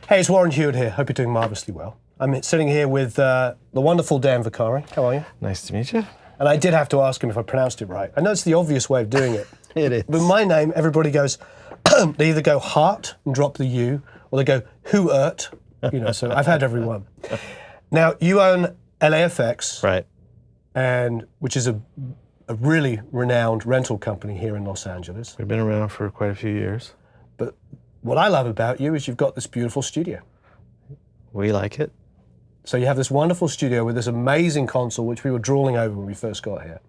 Hey, it's Warren Huart here. Hope you're doing marvelously well. I'm sitting here with the wonderful Dan Vicari. How are you? Nice to meet you. And I did have to ask him if I pronounced it right. I know it's the obvious way of doing it. It is. With my name, everybody goes, they either go Huart and drop the U, or they go Huart. You know, so I've had every one. Now, you own LAFX. Right. And which is a really renowned rental company here in Los Angeles. We've been around for quite a few years. But what I love about you is you've got this beautiful studio. We like it. So you have this wonderful studio with this amazing console, which we were drooling over when we first got here.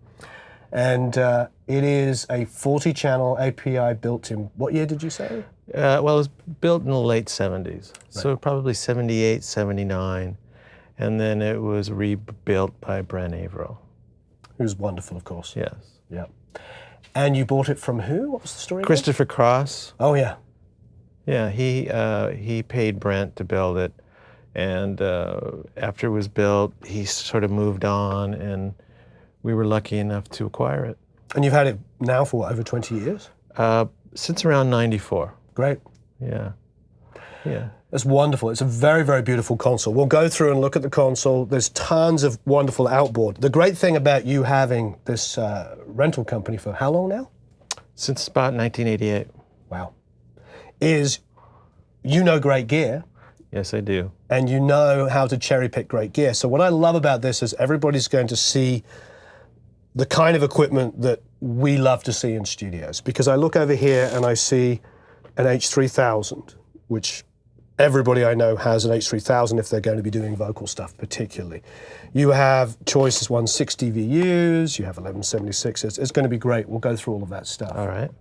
And it is a 40-channel API built in, what year did you say? Well, it was built in the late 70s. Right. So probably 78, 79. And then it was rebuilt by Brent Averill. Who's wonderful, of course. Yes. Yeah. And you bought it from who? What was the story? Christopher Cross. Oh, yeah. Yeah, he paid Brent to build it. And after it was built, he sort of moved on, and we were lucky enough to acquire it. And you've had it now for what, over 20 years? Since around 94. Great. Yeah. Yeah. It's wonderful. It's a very, very beautiful console. We'll go through and look at the console. There's tons of wonderful outboard. The great thing about you having this rental company for how long now? Since about 1988. Wow. Is you know great gear. Yes, I do. And you know how to cherry pick great gear. So what I love about this is everybody's going to see the kind of equipment that we love to see in studios. Because I look over here and I see an H3000, which everybody I know has an H3000 if they're going to be doing vocal stuff particularly. You have Choice's 160 VUs, you have 1176s. It's going to be great. We'll go through all of that stuff. All right.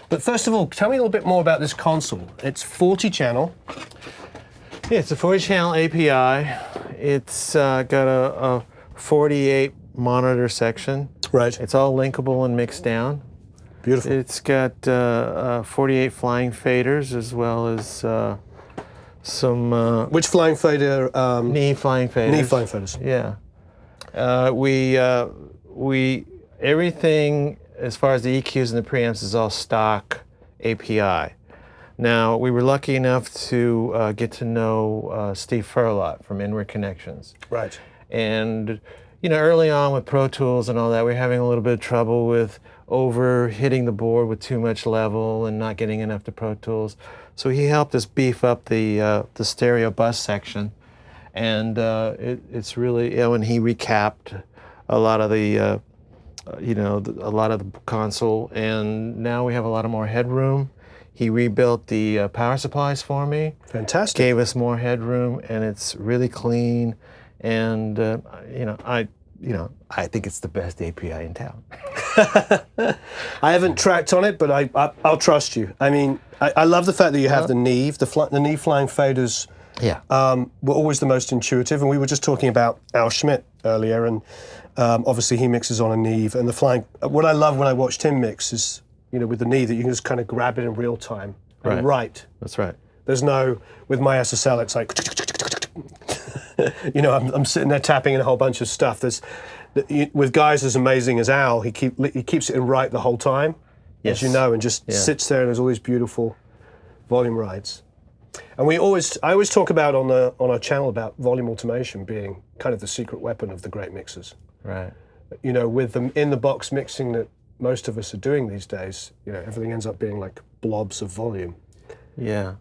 But first of all, tell me a little bit more about this console. It's 40-channel. Yeah, it's a 40-channel API. It's got a 48 monitor section. Right. It's all linkable and mixed down. Beautiful. It's got 48 flying faders as well as some... Which flying fader? Knee flying faders. Knee flying faders. Yeah. Everything as far as the EQs and the preamps is all stock API. Now, we were lucky enough to get to know Steve Furlot from Inward Connections. Right. And, you know, early on with Pro Tools and all that, we were having a little bit of trouble with over hitting the board with too much level and not getting enough to Pro Tools. So he helped us beef up the stereo bus section. And it's really, you know, and he recapped a lot of the, a lot of the console. And now we have a lot of more headroom. He rebuilt the power supplies for me. Fantastic. Gave us more headroom, and it's really clean. And I think it's the best API in town. I haven't tracked on it, but I'll trust you. I mean, I love the fact that you have the Neve. The Neve flying faders. Yeah. Were always the most intuitive, and we were just talking about Al Schmidt earlier, and obviously he mixes on a Neve, and the flying. What I love when I watched him mix is, you know, with the Neve, that you can just kind of grab it in real time and write. That's right. There's no, with my SSL, it's like, you know, I'm sitting there tapping in a whole bunch of stuff. With guys as amazing as Al, he keeps it in right the whole time, yes. as you know, and just sits there and there's all these beautiful volume rides. And I always talk about on our channel about volume automation being kind of the secret weapon of the great mixers. Right. You know, with the in-the-box mixing that most of us are doing these days, you know, everything ends up being like blobs of volume. Yeah.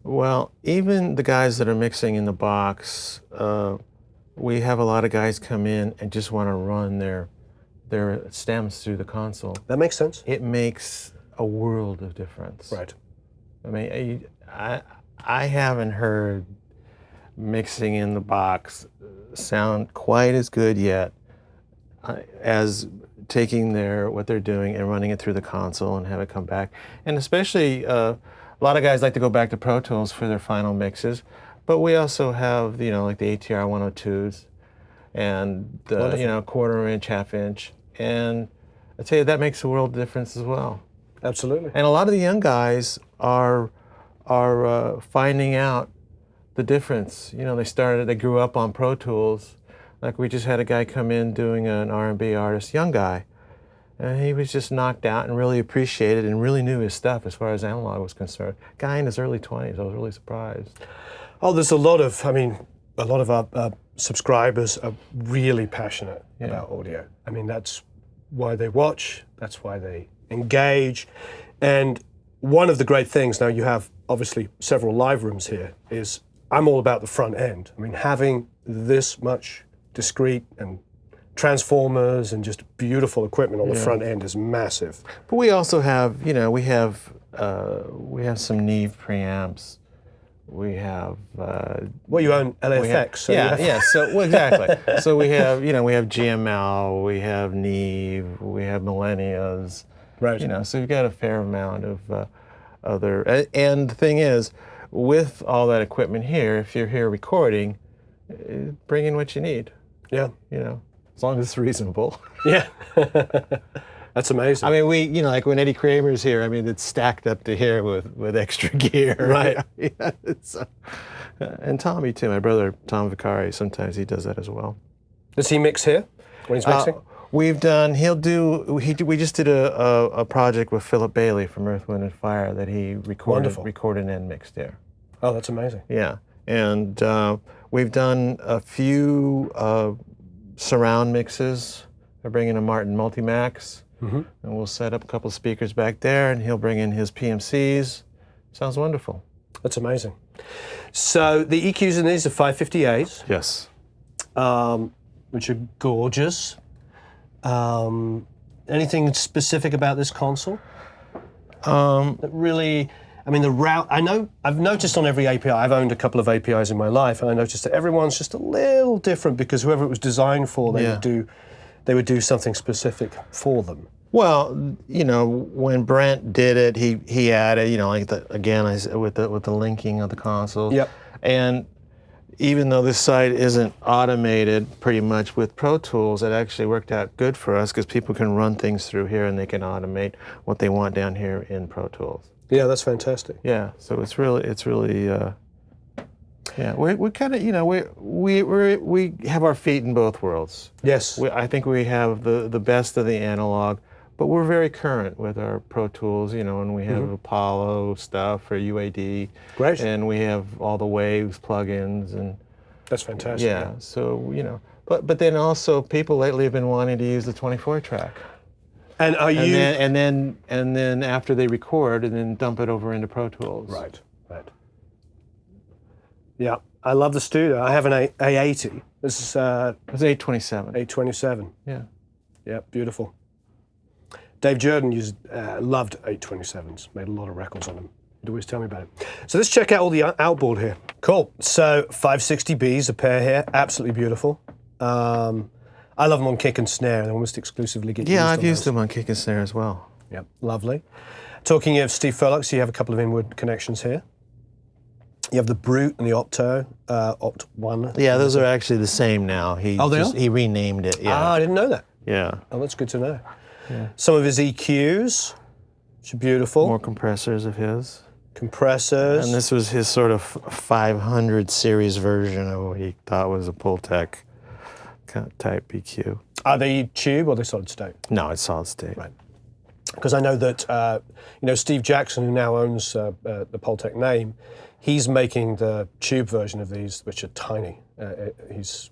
Well, even the guys that are mixing in the box, we have a lot of guys come in and just want to run their stems through the console. That makes sense. It makes a world of difference. Right. I mean, I haven't heard mixing in the box sound quite as good yet as taking what they're doing and running it through the console and have it come back. And especially, a lot of guys like to go back to Pro Tools for their final mixes, but we also have, you know, like the ATR 102s and the, you know, quarter-inch, half-inch. And I tell you, that makes a world of difference as well. Absolutely. And a lot of the young guys are finding out the difference. You know, they grew up on Pro Tools. Like we just had a guy come in doing an R&B artist, young guy, And he was just knocked out and really appreciated and really knew his stuff as far as analog was concerned. Guy in his early 20s, I was really surprised. Oh, there's a lot of our subscribers are really passionate about audio. I mean, that's why they watch, that's why they engage. And one of the great things, now you have obviously several live rooms here, is I'm all about the front end. I mean, having this much discrete and transformers and just beautiful equipment on the front end is massive. But we also have, we have some Neve preamps. We have. Well, you own LAFX. So exactly. So we have, we have GML, we have Neve, we have Millennias. Right. So you've got a fair amount of other. And the thing is, with all that equipment here, if you're here recording, bring in what you need. Yeah. As long as it's reasonable. Yeah. That's amazing. I mean, we, like when Eddie Kramer's here, I mean, it's stacked up to here with extra gear. Right. And Tommy, too, my brother, Tom Vicari, sometimes he does that as well. Does he mix here when he's mixing? We just did a project with Philip Bailey from Earth, Wind & Fire that he recorded and mixed there. Oh, that's amazing. Yeah. And we've done a few surround mixes. We're bringing a Martin Multimax, and we'll set up a couple of speakers back there, and he'll bring in his PMCs. Sounds wonderful. That's amazing. So the EQs in these are 558s. Yes. Which are gorgeous. Anything specific about this console? That really, I mean, the route, I've noticed on every API, I've owned a couple of APIs in my life, and I noticed that everyone's just a little different because whoever it was designed for, they would do something specific for them. Well, when Brent did it, he added, with the linking of the consoles. Yep. And even though this site isn't automated pretty much with Pro Tools, it actually worked out good for us because people can run things through here and they can automate what they want down here in Pro Tools. Yeah, that's fantastic. Yeah, so it's really, we kind of, we have our feet in both worlds. Yes. I think we have the best of the analog, but we're very current with our Pro Tools, and we have Apollo stuff for UAD. Great. And we have all the Waves plugins and. That's fantastic. Yeah, so, but then also people lately have been wanting to use the 24 track. And are you? And then after they record and then dump it over into Pro Tools. Right. Yeah, I love the studio. I have an A80. This is it's 827. 827. Yeah. Yeah, beautiful. Dave Jordan loved 827s, made a lot of records on them. He'd always tell me about it. So let's check out all the outboard here. Cool. So 560Bs, a pair here, absolutely beautiful. I love them on kick and snare. They almost exclusively get used on I've used those. them on kick and snare as well. Yep, lovely. Talking of Steve Furlux, you have a couple of inward connections here. You have the Brute and the Opto, Opt 1. Yeah, those are actually the same now. He renamed it. Yeah. Ah, I didn't know that. Yeah. Oh, that's good to know. Yeah. Some of his EQs, which are beautiful. More compressors of his. Compressors. And this was his sort of 500 series version of what he thought was a Pultec type EQ. Are they tube or are they solid state? No, it's solid state. Right. Because I know that Steve Jackson, who now owns the Pultec name, he's making the tube version of these, which are tiny. He's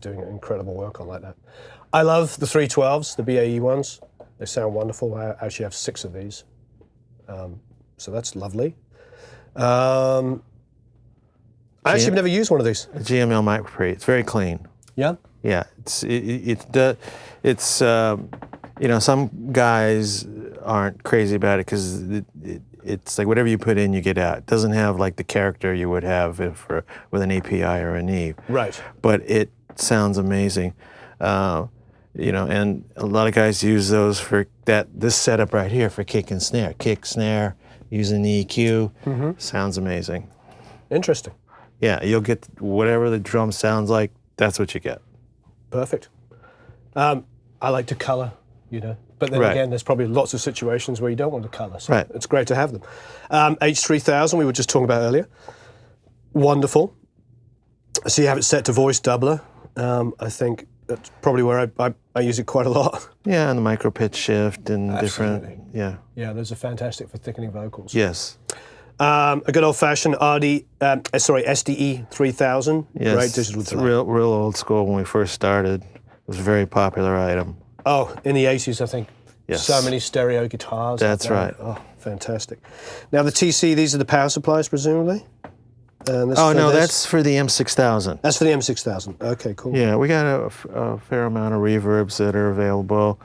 doing incredible work on like that. I love the 312s, the BAE ones. They sound wonderful. I actually have 6 of these, so that's lovely. I actually have never used one of these. A GML Mic Pre. It's very clean. Yeah. Yeah. It's some guys aren't crazy about it because it's like whatever you put in, you get out. It doesn't have like the character you would have with an API or a Neve. Right. But it sounds amazing. And a lot of guys use those for this setup right here for kick and snare. Kick, snare, using the EQ. Sounds amazing. Interesting. Yeah, you'll get whatever the drum sounds like, that's what you get. Perfect. I like to color, but then again, there's probably lots of situations where you don't want to color, so it's great to have them. H3000, we were just talking about earlier. Wonderful. So you have it set to voice doubler. I think that's probably where I use it quite a lot. Yeah, and the micro pitch shift and Absolutely. different. Yeah. Yeah, those are fantastic for thickening vocals. Yes. A good old-fashioned SDE 3000. Yes. Great digital It's delay. real old school. When we first started, it was a very popular item. Oh, in the 80s, I think. Yes. So many stereo guitars. That's like right. Oh, fantastic. Now the TC, these are the power supplies, presumably? And this Oh, for no, this? that's for the M6000. That's for the M6000. Okay, cool. Yeah, we got a fair amount of reverbs that are available.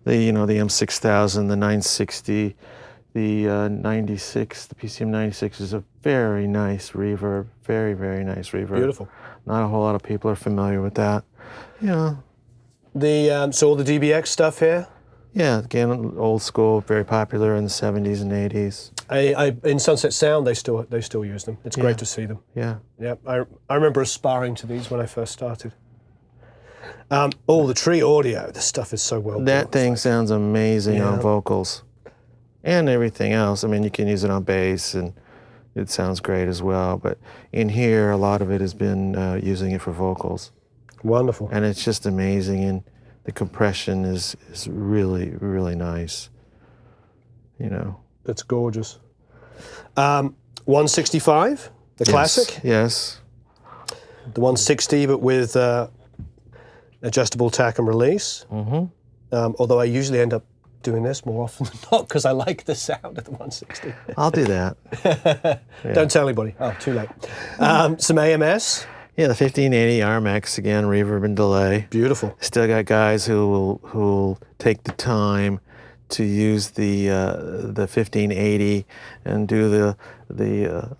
The M6000, the 960, the 96, the PCM 96 is a very nice reverb. Very, very nice reverb. Beautiful. Not a whole lot of people are familiar with that. Yeah. So all the DBX stuff here? Yeah, again, old school, very popular in the 70s and 80s. In Sunset Sound, they still use them. It's great to see them. Yeah. Yeah, I remember aspiring to these when I first started. The Tree audio, this stuff is so well built. That thing sounds amazing Yeah. on vocals and everything else. I mean, you can use it on bass and it sounds great as well. But in here, a lot of it has been using it for vocals. Wonderful. And it's just amazing. And the compression is really, really nice. You know. It's gorgeous. 165, the classic. Yes. The 160, but with adjustable tack and release. Mm-hmm. Although I usually end up doing this more often than not because I like the sound of the 160. I'll do that. Don't tell anybody. Oh, too late. Some AMS. Yeah, the 1580 RMX, again, reverb and delay. Beautiful. Still got guys who will take the time to use the 1580 and do the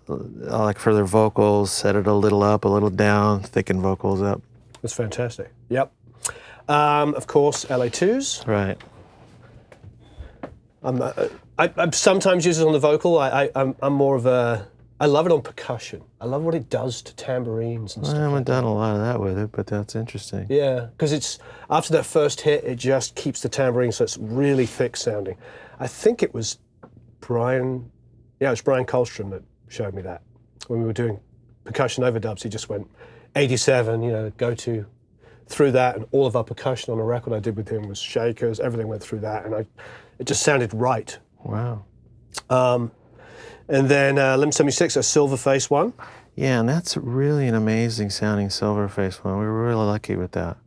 like for their vocals, set it a little up, a little down, thicken vocals up. That's fantastic. Yep. Of course, LA2s. Right. I sometimes use it on the vocal. I'm more of a. I love it on percussion. I love what it does to tambourines and I stuff. haven't done a lot of that with it, but that's interesting. Yeah, because it's after that first hit, it just keeps the tambourine so it's really thick sounding. I think it was Brian Colstrom that showed me that when we were doing percussion overdubs. He just went 87, go to through that, and all of our percussion on a record I did with him was shakers. Everything went through that, and it just sounded right. Wow. And then Limb 76, a silver face one. Yeah, and that's really an amazing sounding silver face one. We were really lucky with that.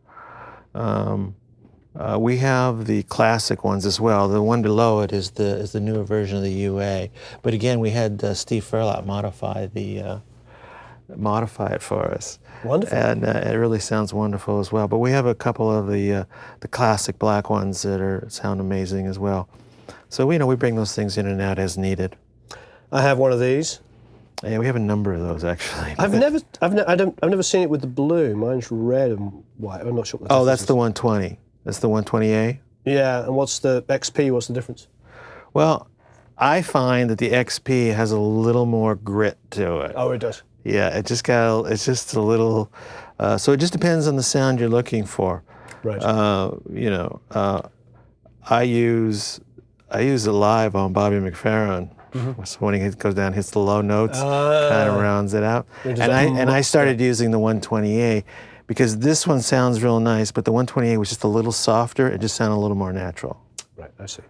We have the classic ones as well. The one below it is the newer version of the UA. But again, we had Steve Furlot modify it for us. Wonderful. And it really sounds wonderful as well. But we have a couple of the classic black ones that sound amazing as well. So we bring those things in and out as needed. I have one of these. Yeah, we have a number of those actually. I've never seen it with the blue. Mine's red and white. I'm not sure what the Oh, difference that's is. the 120. That's the 120A. Yeah, and what's the XP? What's the difference? Well, I find that the XP has a little more grit to it. Oh, it does. Yeah, it's just a little. So it just depends on the sound you're looking for. Right. I use it live on Bobby McFerrin. Mm-hmm. So when he goes down, hits the low notes, kind of rounds it out. It And I started using the 120A because this one sounds real nice, but the 120A was just a little softer. It just sounded a little more natural. Right, I see.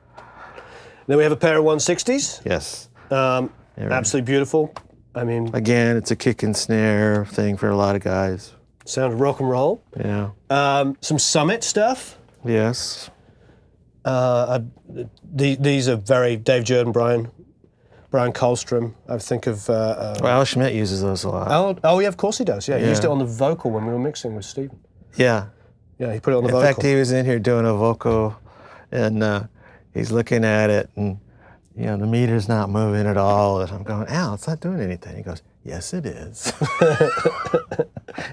Then we have a pair of 160s. Yes. Absolutely beautiful. I mean, Again, it's a kick and snare thing for a lot of guys. sound of rock and roll. Yeah. Some Summit stuff. Yes. These are very Dave Jordan, Brian Colstrom. I think of. Well, Al Schmidt uses those a lot. Oh yeah, of course he does. Yeah, he used it Yeah. on the vocal when we were mixing with Stephen. Yeah. Yeah, he put it on the In vocal. fact, he was in here doing a vocal, and he's looking at it, and the meter's not moving at all. And I'm going, Al, it's not doing anything. He goes, yes, it is.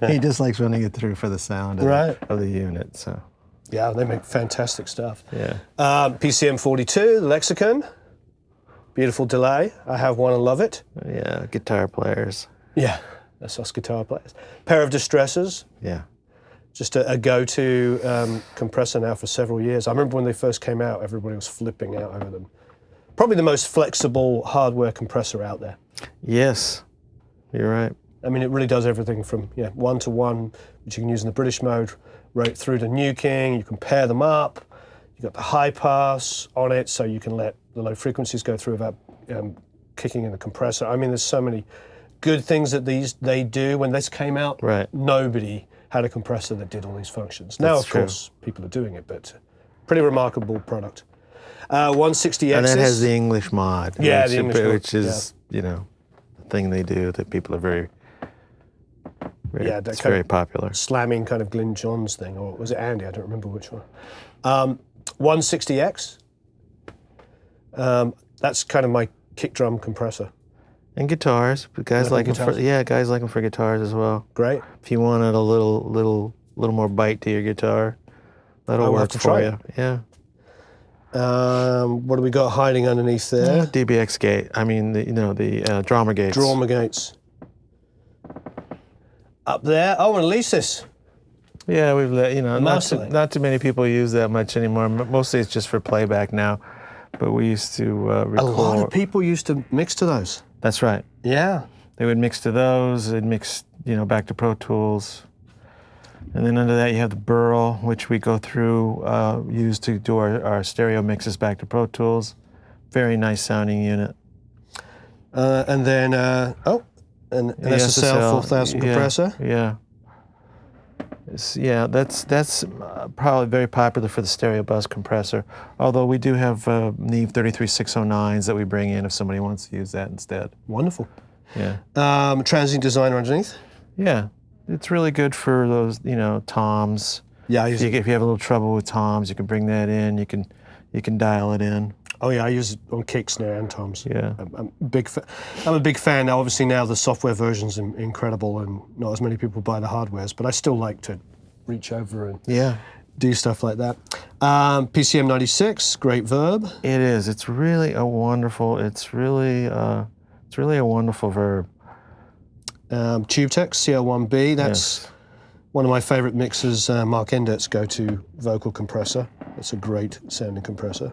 He just likes running it through for the sound of the unit. So. Yeah, they make fantastic stuff. Yeah. PCM 42, the Lexicon. Beautiful delay. I have one and love it. Yeah, guitar players. Yeah, that's us guitar players. Pair of Distressors. Yeah. Just a go-to compressor now for several years. I remember when they first came out, everybody was flipping out over them. Probably the most flexible hardware compressor out there. Yes, you're right. I mean, it really does everything from 1-to-1, which you can use in the British mode, right through to nuking. You can pair them up. You've got the high pass on it, so you can let the low frequencies go through without kicking in the compressor. I mean, there's so many good things that they do. When this came out, nobody had a compressor that did all these functions. Now, of course, people are doing it, but pretty remarkable product. 160X. And that has the English mod. Yeah, the English mod. Which is, you know, the thing they do that people are very it's very popular. Slamming kind of Glyn Johns thing, or was it Andy? I don't remember which one. 160X. That's kind of my kick drum compressor. And guitars, but guys like them guys like them for guitars as well. Great. If you wanted a little more bite to your guitar, that'll work for you. Yeah. What do we got hiding underneath there? DBX gate. I mean, the Dwarmer Gates. Dwarmer Gates. Up there. Oh, and Alesis. Yeah, we've let not too many people use that much anymore. Mostly it's just for playback now. But we used to record. A lot of people used to mix to those. That's right. Yeah. They would mix to those. They'd mix, back to Pro Tools. And then under that you have the Burl, which we go through, use to do our stereo mixes back to Pro Tools. Very nice sounding unit. And then, an SSL 4000 compressor. Yeah. That's probably very popular for the stereo bus compressor. Although we do have Neve 33609s that we bring in if somebody wants to use that instead. Wonderful. Yeah. Transient Designer underneath. Yeah, it's really good for those, toms. Yeah, if you have a little trouble with toms, you can bring that in. You can dial it in. Oh yeah, I use it on kick, snare, and toms. Yeah. I'm a big fan. Now, obviously now the software version's incredible and not as many people buy the hardwares, but I still like to reach over and do stuff like that. PCM 96, great verb. It is. It's really a wonderful verb. Tube-Tech.CL1B, that's one of my favorite mixers, Mark Endert's go-to vocal compressor. That's a great sounding compressor.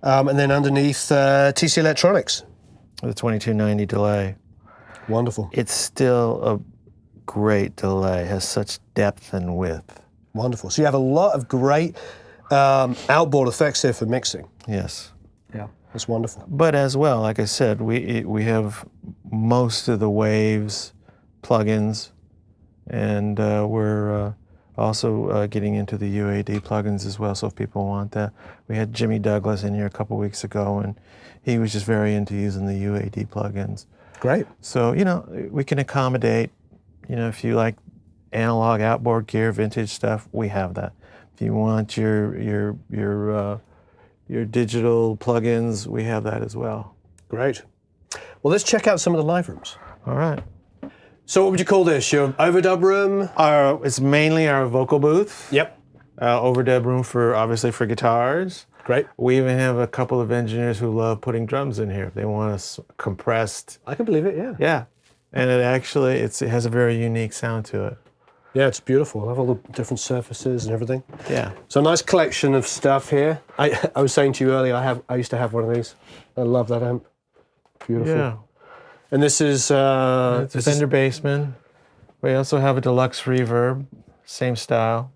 And then underneath, TC Electronics. The 2290 delay. Wonderful. It's still a great delay. It has such depth and width. Wonderful. So you have a lot of great outboard effects here for mixing. Yes. Yeah, that's wonderful. But as well, like I said, we have most of the Waves plugins, and we're also getting into the UAD plugins as well, so if people want that. We had Jimmy Douglas in here a couple weeks ago, and he was just very into using the UAD plugins. Great. So, we can accommodate, if you like analog outboard gear, vintage stuff, we have that. If you want your digital plugins, we have that as well. Great. Well, let's check out some of the live rooms. All right. So what would you call this? Your overdub room? It's mainly our vocal booth. Yep. Overdub room obviously for guitars. Great. We even have a couple of engineers who love putting drums in here. They want us compressed. I can believe it, yeah. Yeah. And it has a very unique sound to it. Yeah, it's beautiful. I have all the different surfaces and everything. Yeah. So a nice collection of stuff here. I was saying to you earlier, I used to have one of these. I love that amp. Beautiful. Yeah. And this is... it's a Fender Bassman. We also have a deluxe reverb, same style.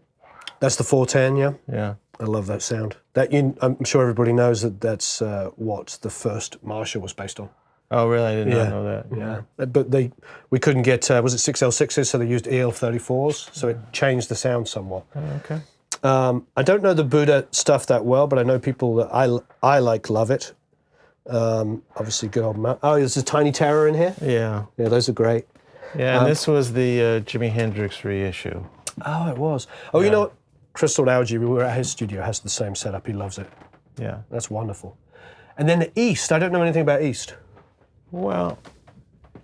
That's the 410, yeah? Yeah. I love that sound. I'm sure everybody knows that's what the first Marshall was based on. Oh, really? I did not know that. Yeah. But we couldn't get, was it 6L6s, so they used EL34s, so it changed the sound somewhat. Oh, okay. I don't know the Budda stuff that well, but I know people that I love it. Obviously, good old Matt. Oh, there's a Tiny Terror in here? Yeah. Yeah, those are great. Yeah, and this was the Jimi Hendrix reissue. Oh, it was. Oh, you know what? Crystal Algae, we were at his studio, has the same setup. He loves it. Yeah. That's wonderful. And then the East, I don't know anything about East. Well,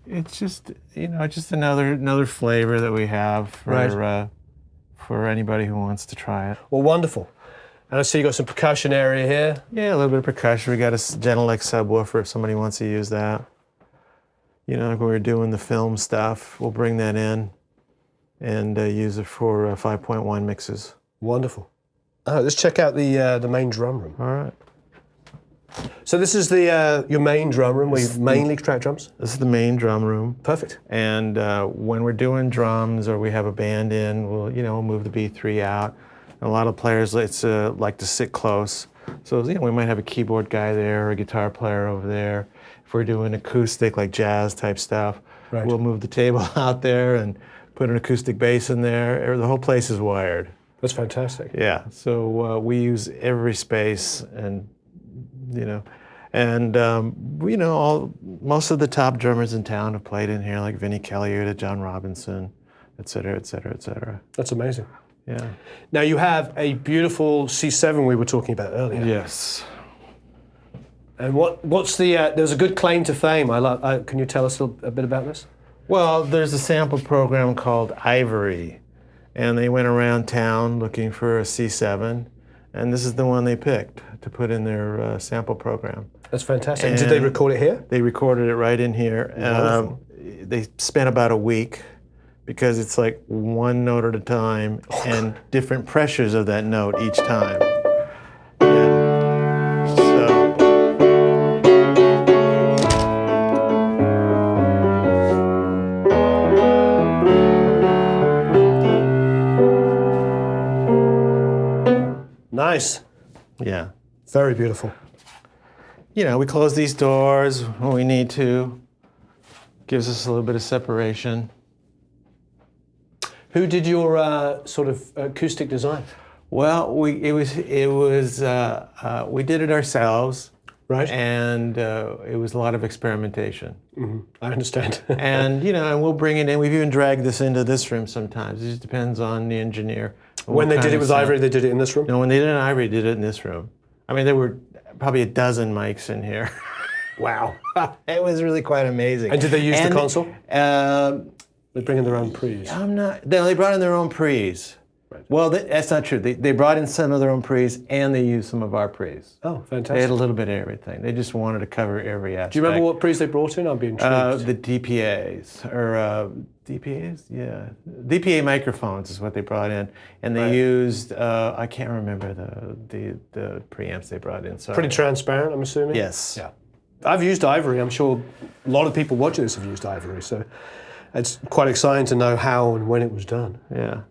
it's just, just another flavor that we have for anybody who wants to try it. Well, wonderful. And I see you got some percussion area here. Yeah, a little bit of percussion. We got a Genelec subwoofer if somebody wants to use that. Like when we're doing the film stuff, we'll bring that in and use it for 5.1 mixes. Wonderful. Oh, let's check out the main drum room. All right. So this is the your main drum room where you mainly track drums? This is the main drum room. Perfect. And when we're doing drums or we have a band in, we'll move the B3 out. And a lot of players like to sit close. So we might have a keyboard guy there or a guitar player over there. If we're doing acoustic, like jazz type stuff, right. We'll move the table out there and put an acoustic bass in there. The whole place is wired. That's fantastic. Yeah, so we use every space, and most of the top drummers in town have played in here, like Vinnie Colaiuta, John Robinson, et cetera, et cetera, et cetera. That's amazing. Yeah. Now you have a beautiful C7 we were talking about earlier. Yes. And what's the? There's a good claim to fame. Can you tell us a bit about this? Well, there's a sample program called Ivory, and they went around town looking for a C7, and this is the one they picked to put in their sample program. That's fantastic. And did they record it here? They recorded it right in here. They spent about a week because it's like one note at a time and different pressures of that note each time. Nice. Yeah. Very beautiful. We close these doors when we need to. Gives us a little bit of separation. Who did your sort of acoustic design? Well, we did it ourselves. Right. And it was a lot of experimentation. Mm-hmm. I understand. And we'll bring it in. We've even dragged this into this room sometimes. It just depends on the engineer. When they did it with Ivory, they did it in this room? No, when they did it in Ivory, they did it in this room. I mean, there were probably a dozen mics in here. Wow. It was really quite amazing. And did they use the console? They bring in their own pre's. They brought in their own pre's. Right. Well, that's not true. They brought in some of their own pre's, and they used some of our pre's. Oh, fantastic. They had a little bit of everything. They just wanted to cover every aspect. Do you remember what pre's they brought in? I'd be intrigued. The DPAs, or DPAs? Yeah. DPA microphones is what they brought in. And they used, I can't remember the preamps they brought in. Sorry. Pretty transparent, I'm assuming? Yes. Yeah. I've used Ivory. I'm sure a lot of people watching this have used Ivory. So it's quite exciting to know how and when it was done. Yeah.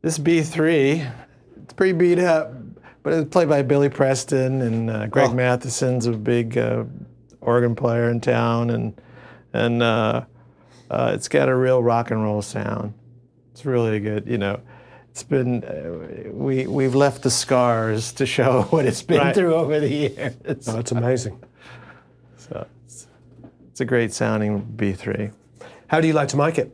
This B3, it's pretty beat up, but it's played by Billy Preston, and Greg Matheson's a big organ player in town, and it's got a real rock and roll sound. It's really good, It's been we've left the scars to show what it's been through over the years. Oh, that's amazing. So it's a great sounding B3. How do you like to mic it?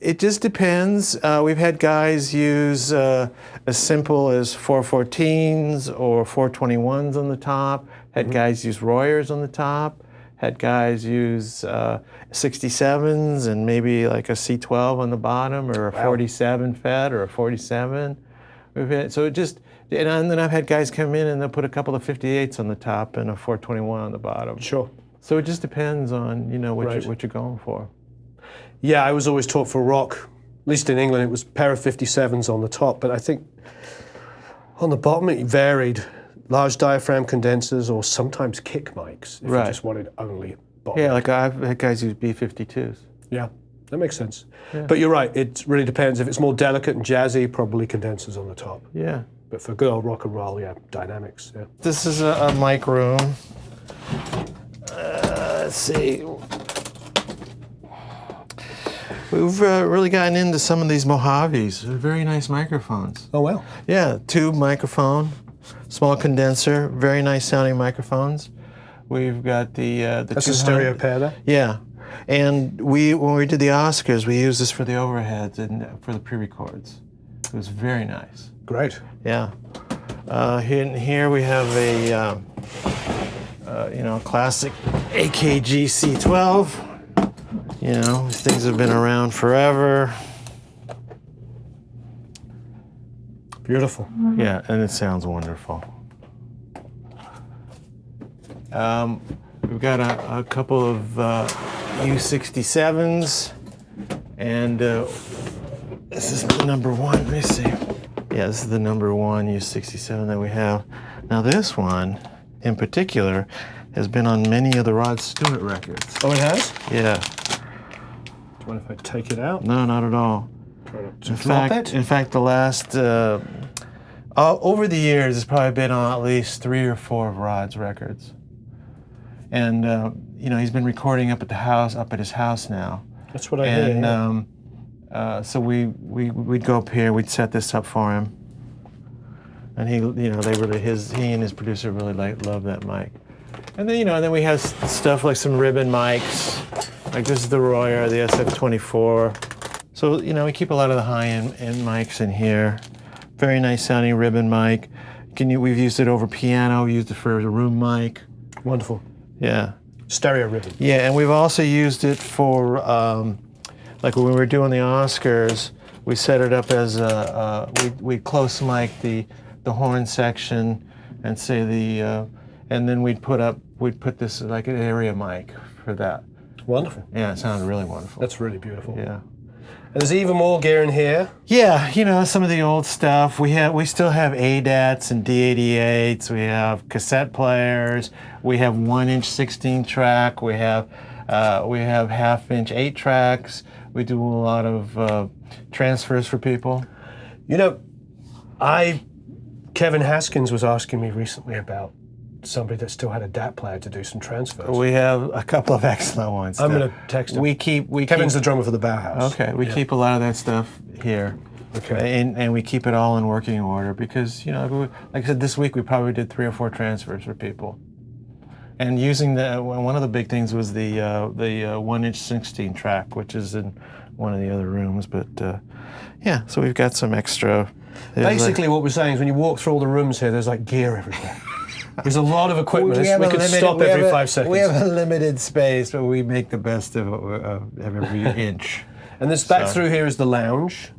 It just depends. We've had guys use as simple as 414s or 421s on the top. Had guys use Royers on the top. Had guys use 67s and maybe like a C12 on the bottom, or a 47 Fed or a 47. So it just, and then I've had guys come in and they'll put a couple of 58s on the top and a 421 on the bottom. Sure. So it just depends on what you're going for. Yeah, I was always taught for rock, at least in England, it was a pair of 57s on the top, but I think on the bottom it varied. Large diaphragm condensers or sometimes kick mics if you just wanted only bottom. Yeah, like I've had guys use B52s. Yeah, that makes sense. Yeah. But you're right, it really depends. If it's more delicate and jazzy, probably condensers on the top. Yeah. But for good old rock and roll, dynamics. Yeah. This is a mic room. Let's see. We've really gotten into some of these Mojaves. They're very nice microphones. Oh, well. Yeah, tube microphone, small condenser, very nice sounding microphones. We've got the That's a stereo pair there? Yeah. And when we did the Oscars, we used this for the overheads and for the pre-records. It was very nice. Great. Yeah. Here we have a classic AKG C12. These things have been around forever. Beautiful. Yeah, and it sounds wonderful. We've got a couple of U67s, and this is the number one. Let me see. Yeah, this is the number one U67 that we have. Now this one in particular has been on many of the Rod Stewart records. Oh, it has? Yeah. Do you mind if I take it out? No, not at all. In fact, the last over the years, it's probably been on at least 3 or 4 of Rod's records. And you know, he's been recording up at his house now. That's what I hear. And so we'd go up here, we'd set this up for him, and he and his producer really loved that mic. And then then we have stuff like some ribbon mics, like this is the Royer, the SF24. So we keep a lot of the high-end mics in here. Very nice sounding ribbon mic. We've used it over piano. We used it for a room mic. Wonderful. Yeah. Stereo ribbon. Yeah, and we've also used it for like when we were doing the Oscars. We set it up as we close mic the horn section, and say and then we'd put this like an area mic for that. Wonderful. Yeah, it sounded really wonderful. That's really beautiful. Yeah. And there's even more gear in here. Yeah, some of the old stuff. We still have ADATs and D88s. We have cassette players. We have 1-inch 16-track. We have half-inch 8-tracks. We do a lot of transfers for people. Kevin Haskins was asking me recently about somebody that still had a DAT player to do some transfers. We have a couple of excellent ones. I'm going to text him. Kevin's the drummer for the Bauhaus. Okay, we keep a lot of that stuff here. Okay. And we keep it all in working order because, like I said, this week we probably did 3 or 4 transfers for people. And using one of the big things was the 1-inch 16-track, which is in one of the other rooms. But yeah, so we've got some extra. Basically, what we're saying is when you walk through all the rooms here, there's like gear everywhere. There's a lot of equipment. We could stop every 5 seconds. We have a limited space, but we make the best of every inch. And this back through here is the lounge.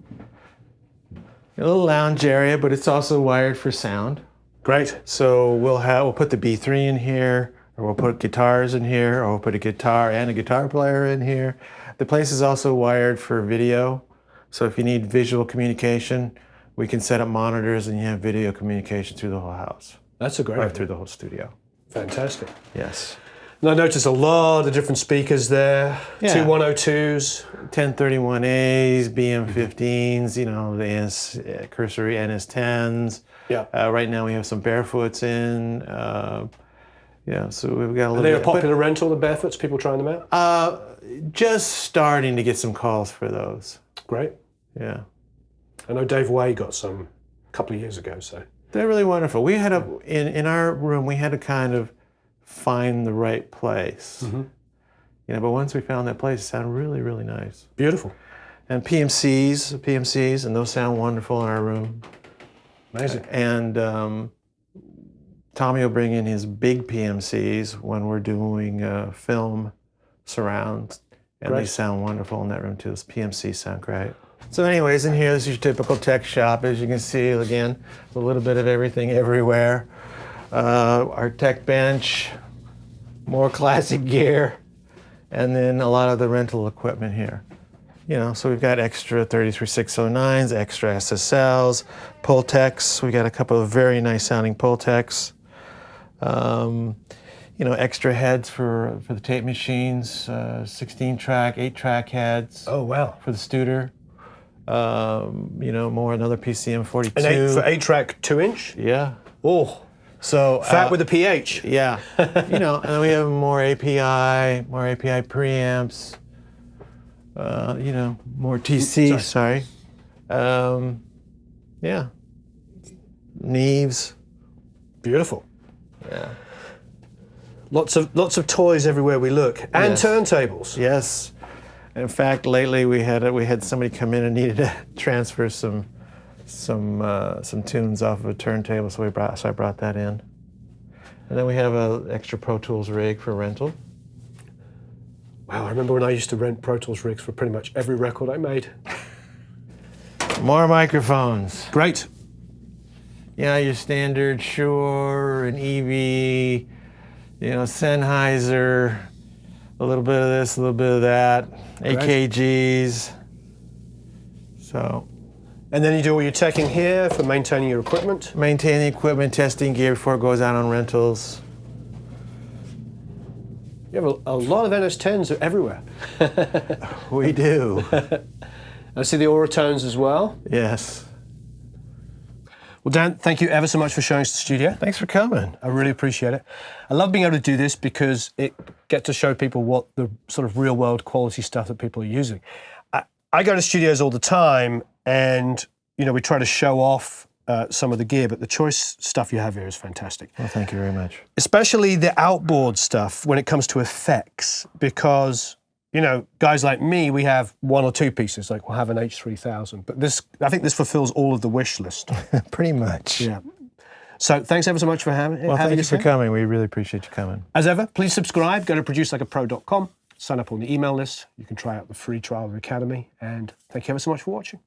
A little lounge area, but it's also wired for sound. Great. So we'll put the B3 in here, or we'll put guitars in here, or we'll put a guitar and a guitar player in here. The place is also wired for video. So if you need visual communication, we can set up monitors and you have video communication through the whole house. That's a great right through the whole studio. Fantastic. Yes. And I noticed a lot of different speakers there. Yeah. 2 102s. 1031As, BM15s, the NS, cursory NS10s. Yeah. Right now we have some Barefoots in. So we've got a little bit. Are they a popular rental, the Barefoots, people trying them out? Just starting to get some calls for those. Great. Yeah. I know Dave Way got some a couple of years ago, so. They're really wonderful. We had in our room, we had to kind of find the right place. Mm-hmm. But once we found that place, it sounded really, really nice. Beautiful. And PMCs, and those sound wonderful in our room. Amazing. And Tommy will bring in his big PMCs when we're doing film surrounds, and Great. They sound wonderful in that room too. Those PMCs sound great. So anyways, in here, this is your typical tech shop. As you can see, again, a little bit of everything everywhere. Our tech bench, more classic gear, and then a lot of the rental equipment here. So we've got extra 33609s, extra SSLs, Pultecs. We got a couple of very nice sounding Pultecs. Extra heads for the tape machines, 16-track, 8-track heads. Oh, wow. For the Studer. Another PCM 42. For 8-track 2-inch? Yeah. Oh. So fat with a pH. Yeah. And then we have more API preamps. More TC. Sorry. Yeah. Neves. Beautiful. Yeah. Lots of toys everywhere we look, and Yes. turntables. Yes. In fact, lately we had somebody come in and needed to transfer some tunes off of a turntable, so I brought that in. And then we have an extra Pro Tools rig for rental. Wow, I remember when I used to rent Pro Tools rigs for pretty much every record I made. More microphones. Great. Your standard Shure and EV, Sennheiser, a little bit of this, a little bit of that, Great. AKGs. So. And then you do all your teching here for maintaining your equipment. Maintaining equipment, testing gear before it goes out on rentals. You have a lot of NS10s everywhere. We do. I see the Aura tones as well. Yes. Well, Dan, thank you ever so much for showing us the studio. Thanks for coming. I really appreciate it. I love being able to do this because it gets to show people what the sort of real world quality stuff that people are using. I go to studios all the time and, you know, we try to show off some of the gear, but the choice stuff you have here is fantastic. Well, thank you very much. Especially the outboard stuff when it comes to effects, because, you know, guys like me, we have one or two pieces, like we'll have an H3000, but this, I think this fulfills all of the wish list. Pretty much. Yeah. So thanks ever so much for having us. Well, thank you for coming. We really appreciate you coming. As ever, please subscribe. Go to producelikeapro.com. Sign up on the email list. You can try out the free trial of the Academy. And thank you ever so much for watching.